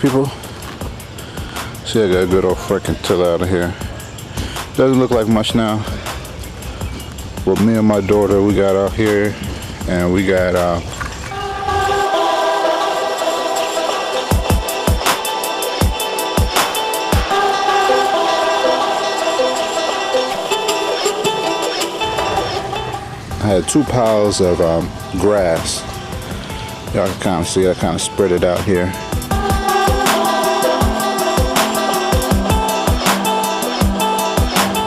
people. See, I got a good old freaking tiller out of here. Doesn't look like much now. But me and my daughter, we got out here and we got I had 2 piles of grass. Y'all can kind of see I kind of spread it out here.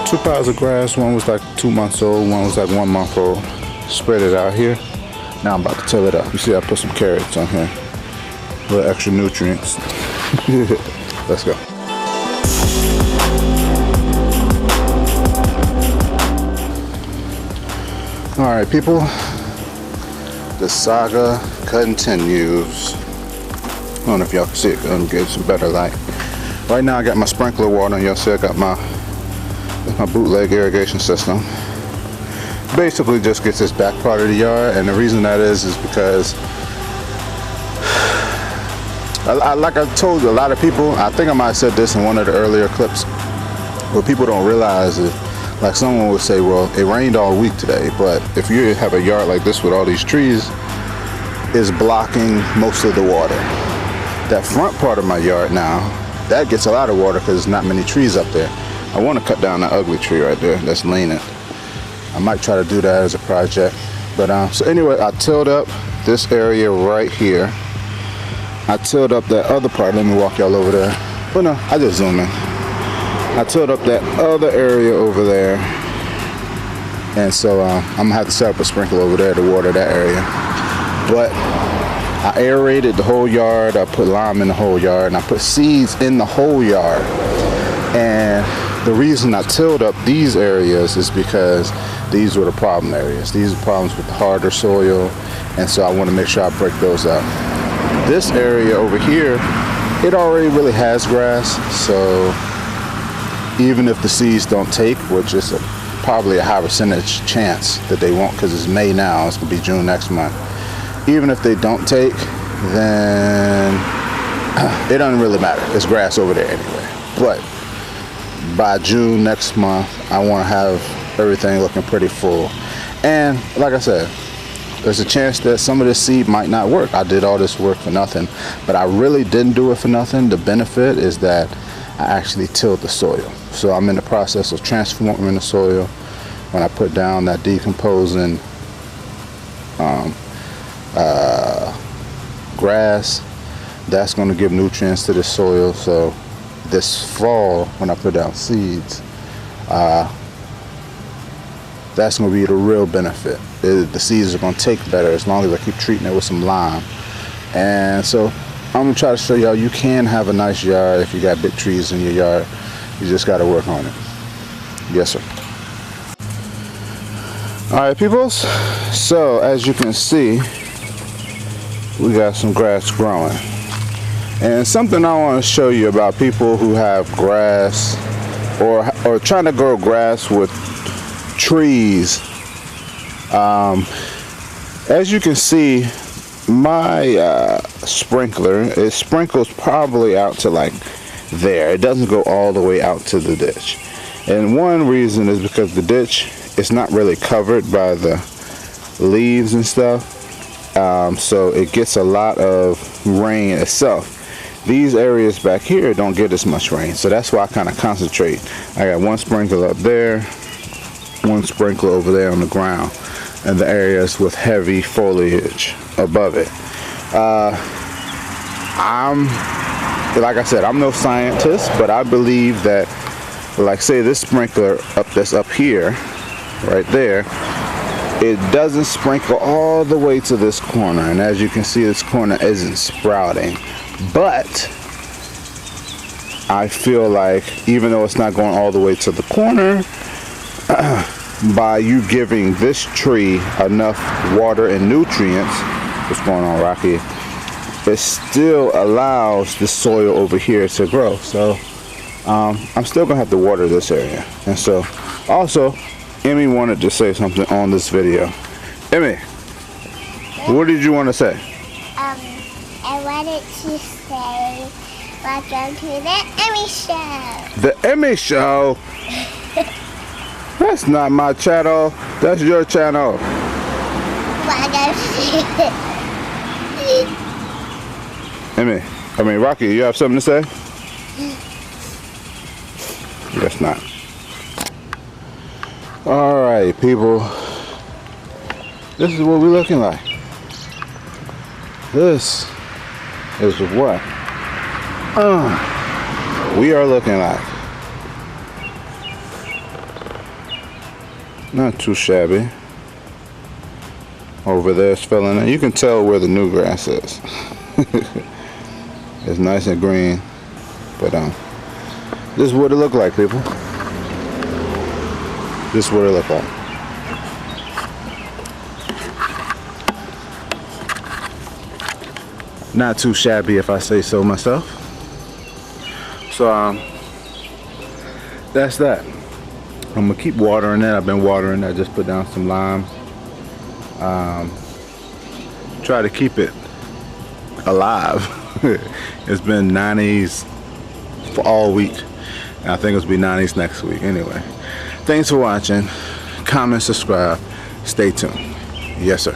Two piles of grass. One was like 2 months old. One was like 1 month old. Spread it out here. Now I'm about to till it up. You see, I put some carrots on here. A little extra nutrients. Let's go. All right, people. The saga continues. I don't know if y'all can see it. I'm gonna get some better light. Right now, I got my sprinkler water. Y'all see, I got my bootleg irrigation system. Basically, just gets this back part of the yard, and the reason that is because, like I told a lot of people, I think I might have said this in one of the earlier clips. What people don't realize is, like someone would say, well, it rained all week today, but if you have a yard like this with all these trees, it's blocking most of the water. That front part of my yard now, that gets a lot of water because there's not many trees up there. I want to cut down that ugly tree right there that's leaning. I might try to do that as a project. But so anyway, I tilled up this area right here. I tilled up that other part. Let me walk y'all over there. Well, no, I just zoom in. I tilled up that other area over there. And so I'm going to have to set up a sprinkler over there to water that area. But I aerated the whole yard. I put lime in the whole yard. And I put seeds in the whole yard. And the reason I tilled up these areas is because these were the problem areas. These are problems with the harder soil, and so I want to make sure I break those up. This area over here, it already really has grass, so even if the seeds don't take, which is probably a high percentage chance that they won't because it's May now, it's going to be June next month. Even if they don't take, then it doesn't really matter. It's grass over there anyway. But by June next month, I want to have everything looking pretty full. And like I said, there's a chance that some of this seed might not work. I did all this work for nothing, but I really didn't do it for nothing. The benefit is that I actually tilled the soil. So I'm in the process of transforming the soil. When I put down that decomposing grass, that's going to give nutrients to the soil. So this fall, when I put down seeds, that's going to be the real benefit. The seeds are going to take better as long as I keep treating it with some lime. And so I'm going to try to show y'all you can have a nice yard if you got big trees in your yard. You just got to work on it. Yes, sir. All right, peoples. So as you can see, we got some grass growing. And something I want to show you about people who have grass or trying to grow grass with trees. As you can see, my sprinkler, it sprinkles probably out to like there. It doesn't go all the way out to the ditch. And one reason is because the ditch is not really covered by the leaves and stuff. So it gets a lot of rain itself. These areas back here don't get as much rain, so that's why I kind of concentrate. I got one sprinkler up there, one sprinkler over there on the ground, and the areas with heavy foliage above it. Like I said, I'm no scientist, but I believe that, like say this sprinkler that's up here, right there, it doesn't sprinkle all the way to this corner, and as you can see, this corner isn't sprouting. But I feel like even though it's not going all the way to the corner, by you giving this tree enough water and nutrients, what's going on, Rocky, it still allows the soil over here to grow. So I'm still gonna have to water this area. And so also, Emmy wanted to say something on this video. Emmy, what did you want to say? I wanted to say Welcome to the Emmy Show. The Emmy Show? That's not my channel. That's your channel. Welcome Emmy. I mean, Rocky, you have something to say? Guess not. Alright, people. This is what we're looking like. This is what we are looking like. Not too shabby. Over there it's filling in. You can tell where the new grass is. It's nice and green. But this is what it look like, people. This is what it look like. Not too shabby if I say so myself. So that's that. I'm gonna keep watering it. I've been watering it. I just put down some lime. Try to keep it alive. It's been 90s for all week. And I think it'll be 90s next week. Anyway, thanks for watching. Comment, subscribe. Stay tuned. Yes, sir.